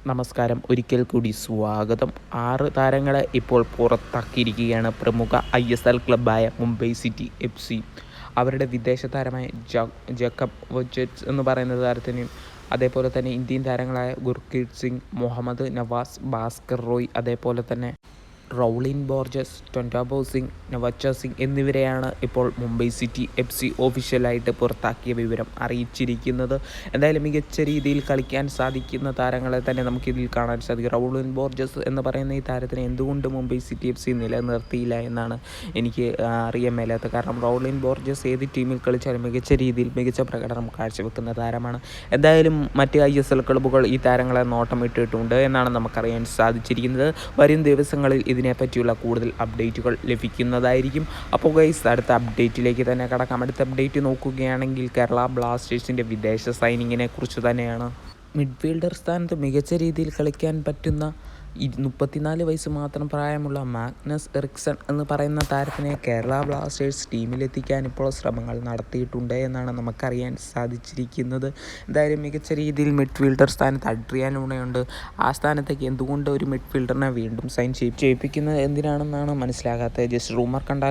നമസ്കാരം, ഒരിക്കൽ കൂടി സ്വാഗതം. 6 താരങ്ങളെ ഇപ്പോൾ പുറത്താക്കിയിരിക്കുകയാണ് പ്രമുഖ ISL ക്ലബ്ബായ മുംബൈ സിറ്റി FC. അവരുടെ വിദേശ താരമായ ജേക്കബ് വൊജറ്റ്സ് എന്ന് പറയുന്ന താരത്തിനെയും അതേപോലെ തന്നെ ഇന്ത്യൻ താരങ്ങളായ ഗുർപ്രീത് സിംഗ്, മുഹമ്മദ് നവാസ്, ഭാസ്കർ റോയ്, അതേപോലെ തന്നെ റൗളിൻ ബോർജസ്, ടൊൻഡാബോ സിംഗ്, നവച്ച സിംഗ് എന്നിവരെയാണ് ഇപ്പോൾ മുംബൈ സിറ്റി FC ഒഫീഷ്യലായിട്ട് പുറത്താക്കിയ വിവരം അറിയിച്ചിരിക്കുന്നത്. എന്തായാലും മികച്ച രീതിയിൽ കളിക്കാൻ സാധിക്കുന്ന താരങ്ങളെ തന്നെ നമുക്കിതിൽ കാണാൻ സാധിക്കും. റൗളിൻ ബോർജസ് എന്ന് പറയുന്ന ഈ താരത്തിനെ എന്തുകൊണ്ട് മുംബൈ സിറ്റി FC നിലനിർത്തിയില്ല എന്നാണ് എനിക്ക് അറിയാൻ മേലാത്തത്. കാരണം റൗളിൻ ബോർജസ് ഏത് ടീമിൽ കളിച്ചാലും മികച്ച രീതിയിൽ മികച്ച പ്രകടനം കാഴ്ചവെക്കുന്ന താരമാണ്. എന്തായാലും മറ്റ് ISL ക്ലബ്ബുകൾ ഈ താരങ്ങളെ നോട്ടമിട്ടിട്ടുണ്ട് എന്നാണ് നമുക്കറിയാൻ സാധിച്ചിരിക്കുന്നത്. വരും ദിവസങ്ങളിൽ ഇതിനെപ്പറ്റിയുള്ള കൂടുതൽ അപ്ഡേറ്റുകൾ ലഭിക്കുന്നതായിരിക്കും. അപ്പോൾ ഗൈസ്, അടുത്ത അപ്ഡേറ്റിലേക്ക് തന്നെ കടക്കാം. അടുത്ത അപ്ഡേറ്റ് നോക്കുകയാണെങ്കിൽ കേരള ബ്ലാസ്റ്റേഴ്സിൻ്റെ വിദേശ സൈനിങ്ങിനെ കുറിച്ച് തന്നെയാണ്. മിഡ്ഫീൽഡർ സ്ഥാനത്ത് മികച്ച രീതിയിൽ കളിക്കാൻ പറ്റുന്ന 34 വയസ്സ് മാത്രം പ്രായമുള്ള മാഗ്നസ് എറിക്സൺ എന്ന് പറയുന്ന താരത്തിനെ കേരള ബ്ലാസ്റ്റേഴ്സ് ടീമിലെത്തിക്കാൻ ഇപ്പോൾ ശ്രമങ്ങൾ നടത്തിയിട്ടുണ്ട് എന്നാണ് നമുക്കറിയാൻ സാധിച്ചിരിക്കുന്നത്. എന്തായാലും മികച്ച രീതിയിൽ മിഡ്ഫീൽഡർ സ്ഥാനത്ത് അഡ്രിയാൻ ലൂണയുണ്ട്. ആ സ്ഥാനത്തേക്ക് എന്തുകൊണ്ട് ഒരു മിഡ്ഫീൽഡറിനെ വീണ്ടും സൈൻ ചെയ്യിപ്പിക്കുന്നത് എന്തിനാണെന്നാണ് മനസ്സിലാകാത്തത്. ജസ്റ്റ് റൂമർ കണ്ടാൽ